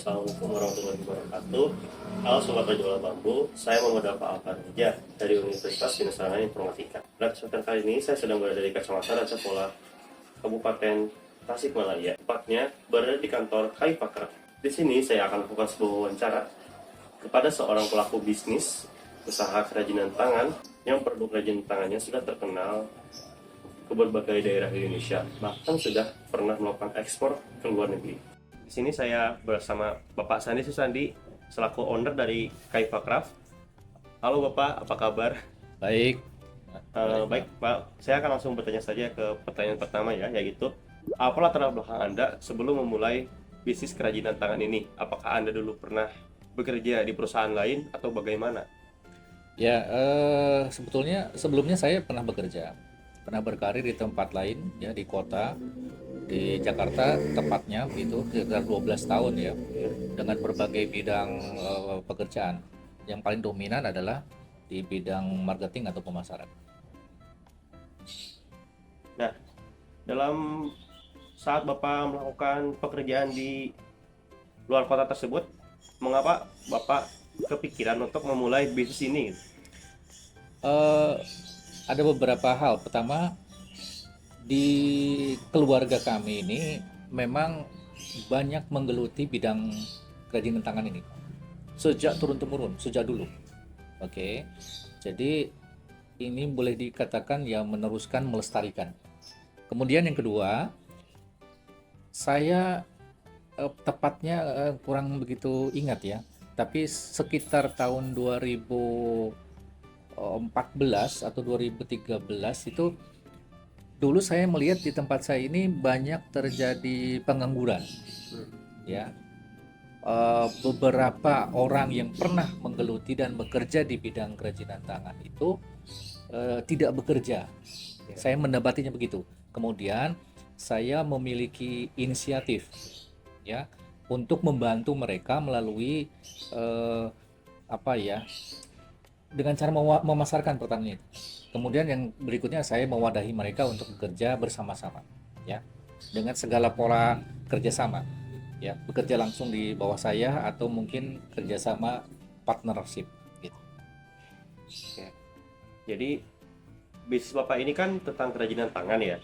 Assalamualaikum warahmatullahi wabarakatuh. Halo Sobat Penjual Bambu, saya Muhammad Alfa Alfarija dari Universitas Bina Informatika. Pada kesempatan kali ini saya sedang berada di Kecamatan Raja Pola, Kabupaten Tasikmalaya. Tepatnya berada di kantor KAI Pakraf. Di sini saya akan lakukan sebuah wawancara kepada seorang pelaku bisnis usaha kerajinan tangan yang produk kerajinan tangannya sudah terkenal ke berbagai daerah di Indonesia, bahkan sudah pernah melakukan ekspor ke luar negeri. Di sini saya bersama Bapak Sandi Susandi selaku owner dari Kaifa Craft. Halo Bapak, apa kabar? Baik. Baik Pak, saya akan langsung bertanya saja ke pertanyaan pertama ya, yaitu apa latar belakang Anda sebelum memulai bisnis kerajinan tangan ini? Apakah Anda dulu pernah bekerja di perusahaan lain atau bagaimana? Ya, sebetulnya sebelumnya saya pernah bekerja, pernah berkarir di tempat lain, ya di kota, di Jakarta tepatnya, itu sekitar 12 tahun ya, dengan berbagai bidang pekerjaan. Yang paling dominan adalah di bidang marketing atau pemasaran. Nah, dalam saat Bapak melakukan pekerjaan di luar kota tersebut, mengapa Bapak kepikiran untuk memulai bisnis ini? Eh, ada beberapa hal. Pertama, di keluarga kami ini memang banyak menggeluti bidang kerajinan tangan ini sejak turun temurun, sejak dulu. Oke, jadi ini boleh dikatakan ya meneruskan, melestarikan. Kemudian yang kedua, saya tepatnya kurang begitu ingat ya, tapi sekitar tahun 2014 atau 2013 itu dulu saya melihat di tempat saya ini banyak terjadi pengangguran ya. Beberapa orang yang pernah menggeluti dan bekerja di bidang kerajinan tangan itu tidak bekerja. Saya mendapatinya begitu. Kemudian saya memiliki inisiatif ya untuk membantu mereka melalui apa ya, dengan cara memasarkan pertanian. Kemudian yang berikutnya saya mewadahi mereka untuk bekerja bersama-sama ya, dengan segala pola kerjasama ya, bekerja langsung di bawah saya atau mungkin kerjasama partnership gitu. Oke. Jadi bisnis Bapak ini kan tentang kerajinan tangan ya.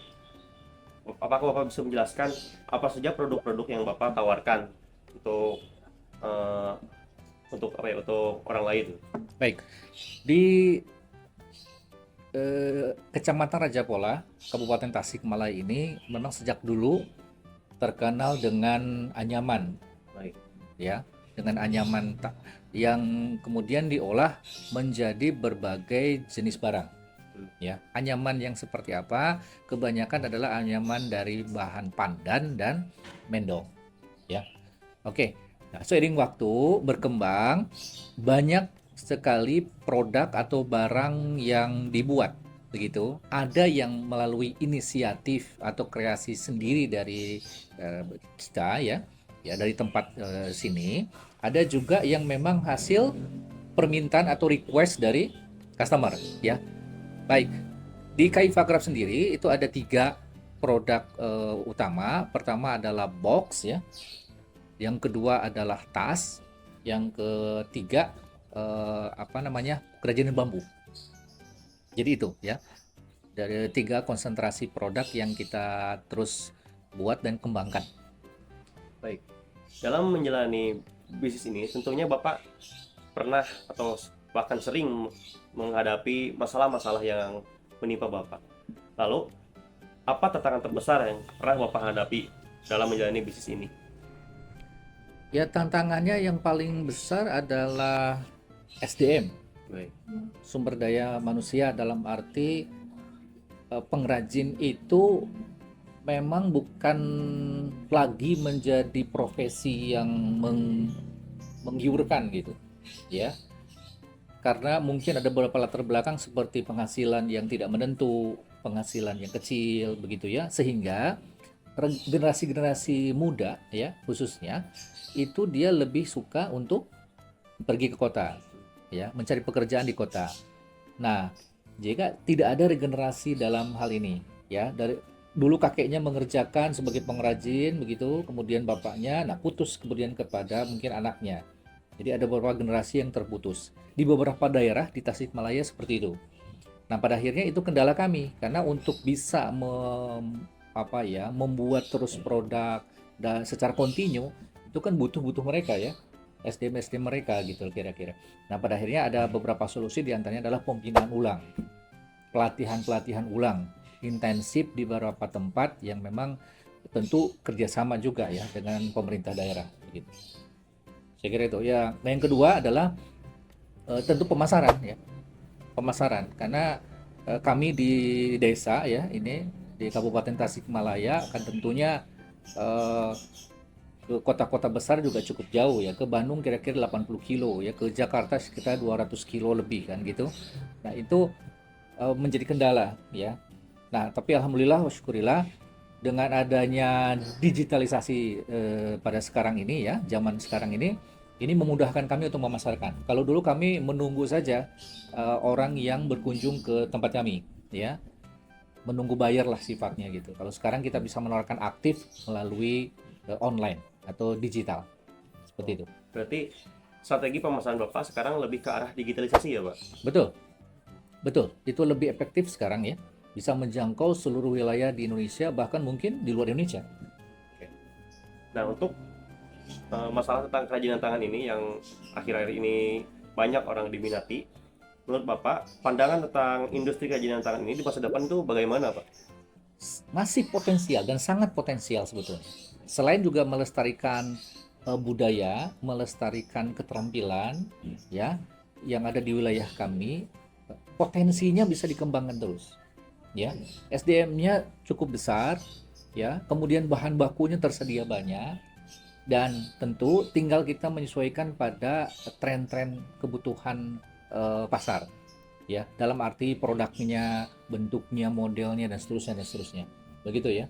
Apakah Bapak bisa menjelaskan apa saja produk-produk yang Bapak tawarkan untuk eh, untuk apa ya, untuk orang lain? Baik, di Kecamatan Raja Pola, Kabupaten Tasikmalaya ini memang sejak dulu terkenal dengan anyaman Baik. ya, dengan anyaman yang kemudian diolah menjadi berbagai jenis barang ya. Anyaman yang seperti apa? Kebanyakan adalah anyaman dari bahan pandan dan mendong ya. Oke. Nah, seiring waktu berkembang, banyak sekali produk atau barang yang dibuat begitu. Ada yang melalui inisiatif atau kreasi sendiri dari kita ya, ya dari tempat sini. Ada juga yang memang hasil permintaan atau request dari customer ya. Baik, di Kaifa Craft sendiri itu ada 3 produk utama. Pertama adalah box ya, yang kedua adalah tas, yang ketiga kerajinan bambu. Jadi itu ya, dari 3 konsentrasi produk yang kita terus buat dan kembangkan. Baik. Dalam menjalani bisnis ini, tentunya Bapak pernah atau bahkan sering menghadapi masalah-masalah yang menimpa Bapak. Lalu, apa tantangan terbesar yang pernah Bapak hadapi dalam menjalani bisnis ini? Ya, tantangannya yang paling besar adalah SDM, Baik. sumber daya manusia, dalam arti pengrajin itu memang bukan lagi menjadi profesi yang menggiurkan gitu ya, karena mungkin ada beberapa latar belakang seperti penghasilan yang tidak menentu, penghasilan yang kecil begitu ya, sehingga generasi-generasi muda ya khususnya itu dia lebih suka untuk pergi ke kota ya, mencari pekerjaan di kota. Nah, jika tidak ada regenerasi dalam hal ini ya, dari dulu kakeknya mengerjakan sebagai pengrajin begitu, kemudian bapaknya, nah putus kemudian kepada mungkin anaknya. Jadi ada beberapa generasi yang terputus. Di beberapa daerah di Tasikmalaya seperti itu. Nah, pada akhirnya itu kendala kami karena untuk bisa membuat terus produk dan secara kontinu itu kan butuh mereka ya. SDM mereka gitu kira-kira. Nah, pada akhirnya ada beberapa solusi, diantaranya adalah pembinaan ulang, pelatihan ulang intensif di beberapa tempat yang memang tentu kerjasama juga ya dengan pemerintah daerah gitu. Saya kira itu ya. Nah, yang kedua adalah tentu pemasaran ya, pemasaran karena kami di desa ya ini di Kabupaten Tasikmalaya kan tentunya eh, ke kota-kota besar juga cukup jauh ya, ke Bandung kira-kira 80 kilo ya, ke Jakarta sekitar 200 kilo lebih kan gitu. Nah itu menjadi kendala ya. Nah tapi alhamdulillah wa syukurillah dengan adanya digitalisasi pada sekarang ini ya, zaman sekarang ini memudahkan kami untuk memasarkan. Kalau dulu kami menunggu saja orang yang berkunjung ke tempat kami, ya, menunggu bayar lah sifatnya gitu. Kalau sekarang kita bisa menawarkan aktif melalui online atau digital, seperti itu. Berarti strategi pemasaran Bapak sekarang lebih ke arah digitalisasi ya, Pak? Betul, betul. Itu lebih efektif sekarang ya. Bisa menjangkau seluruh wilayah di Indonesia, bahkan mungkin di luar Indonesia. Oke. Nah, untuk masalah tentang kerajinan tangan ini yang akhir-akhir ini banyak orang diminati, menurut Bapak, pandangan tentang industri kerajinan tangan ini di masa depan itu bagaimana, Pak? Masih potensial dan sangat potensial sebetulnya. Selain juga melestarikan budaya, melestarikan keterampilan ya yang ada di wilayah kami, potensinya bisa dikembangkan terus. Ya, SDM-nya cukup besar ya, kemudian bahan bakunya tersedia banyak dan tentu tinggal kita menyesuaikan pada tren-tren kebutuhan pasar ya, dalam arti produknya, bentuknya, modelnya dan seterusnya begitu ya.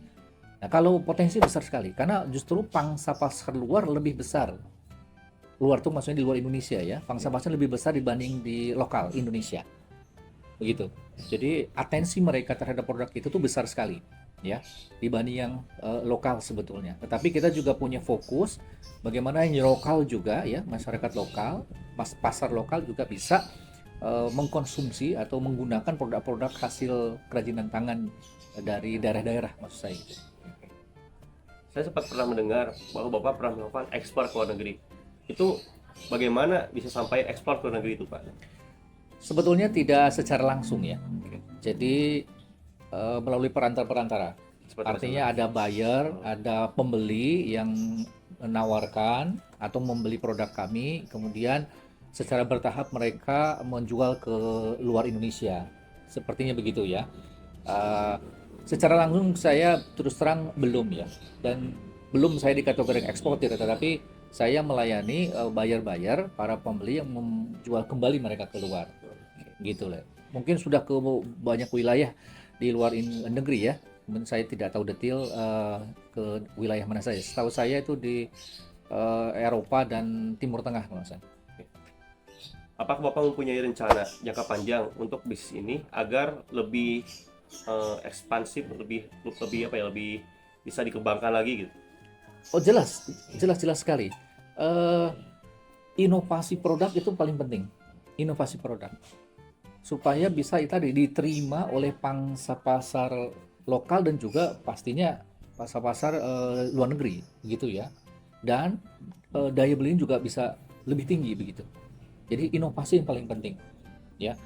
Nah kalau potensi besar sekali karena justru pangsa pasar luar lebih besar, luar tuh maksudnya di luar Indonesia ya, pangsa pasar lebih besar dibanding di lokal Indonesia begitu. Jadi atensi mereka terhadap produk itu tuh besar sekali ya dibanding yang lokal sebetulnya. Tetapi kita juga punya fokus bagaimana yang lokal juga ya, masyarakat lokal, pasar lokal juga bisa mengkonsumsi atau menggunakan produk-produk hasil kerajinan tangan dari daerah-daerah maksud saya gitu. Saya sempat pernah mendengar bahwa Bapak pernah melakukan ekspor ke luar negeri. Itu bagaimana bisa sampai ekspor ke luar negeri itu, Pak? Sebetulnya tidak secara langsung ya. Jadi melalui perantara-perantara. Seperti Artinya ada buyer, ada pembeli yang menawarkan atau membeli produk kami, kemudian secara bertahap mereka menjual ke luar Indonesia. Sepertinya begitu ya. Uh, Secara langsung saya terus terang belum ya, dan belum saya dikategorikan eksportir, tetapi saya melayani buyer-buyer, para pembeli yang menjual kembali mereka keluar gitu lah. Mungkin sudah ke banyak wilayah di luar negeri ya. Saya tidak tahu detail ke wilayah mana saja. Setahu saya itu di Eropa dan Timur Tengah kalau saya. Apakah Bapak mempunyai rencana jangka panjang untuk bisnis ini agar lebih ekspansif, lebih bisa dikembangkan lagi gitu? Oh jelas sekali. Inovasi produk itu paling penting. Inovasi produk supaya bisa tadi diterima oleh pangsa pasar lokal dan juga pastinya pasar-pasar luar negeri gitu ya, dan daya belinya juga bisa lebih tinggi begitu. Jadi inovasi yang paling penting ya.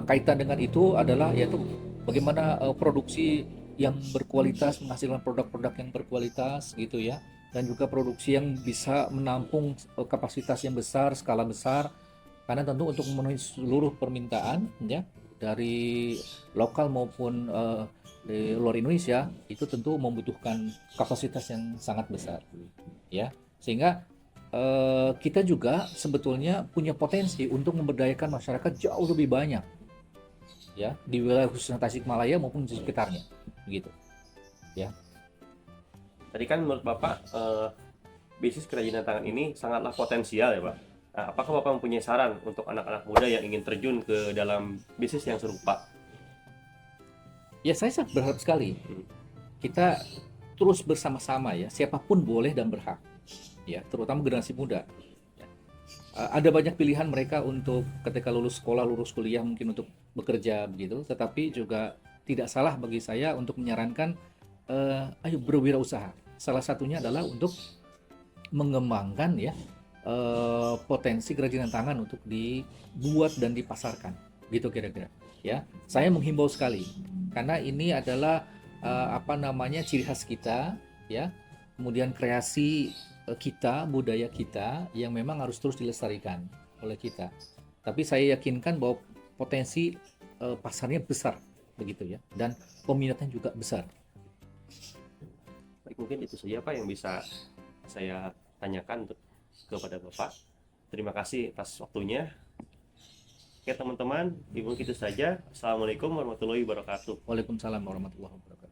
Kaitan dengan itu adalah yaitu bagaimana produksi yang berkualitas, menghasilkan produk-produk yang berkualitas gitu ya, dan juga produksi yang bisa menampung kapasitas yang besar, skala besar, karena tentu untuk memenuhi seluruh permintaan ya dari lokal maupun di luar Indonesia itu tentu membutuhkan kapasitas yang sangat besar ya, sehingga kita juga sebetulnya punya potensi untuk memberdayakan masyarakat jauh lebih banyak ya di wilayah khususnya Tasikmalaya maupun di sekitarnya begitu ya. Tadi kan menurut Bapak bisnis kerajinan tangan ini sangatlah potensial ya, Pak. Nah, apakah Bapak mempunyai saran untuk anak-anak muda yang ingin terjun ke dalam bisnis yang serupa? Ya saya sangat berharap sekali kita terus bersama-sama ya, siapapun boleh dan berhak ya, terutama generasi muda. Ada banyak pilihan mereka untuk ketika lulus sekolah, lulus kuliah mungkin untuk bekerja begitu, tetapi juga tidak salah bagi saya untuk menyarankan ayo berwirausaha. Salah satunya adalah untuk mengembangkan ya potensi kerajinan tangan untuk dibuat dan dipasarkan gitu kira-kira ya. Saya menghimbau sekali karena ini adalah apa namanya ciri khas kita ya, kemudian kreasi kita, budaya kita yang memang harus terus dilestarikan oleh kita. Tapi saya yakinkan bahwa potensi pasarnya besar begitu ya, dan peminatnya juga besar. Baik, mungkin itu saja Pak yang bisa saya tanyakan untuk kepada Bapak. Terima kasih atas waktunya. Oke teman-teman, ibu itu saja. Assalamualaikum warahmatullahi wabarakatuh. Waalaikumsalam warahmatullahi wabarakatuh.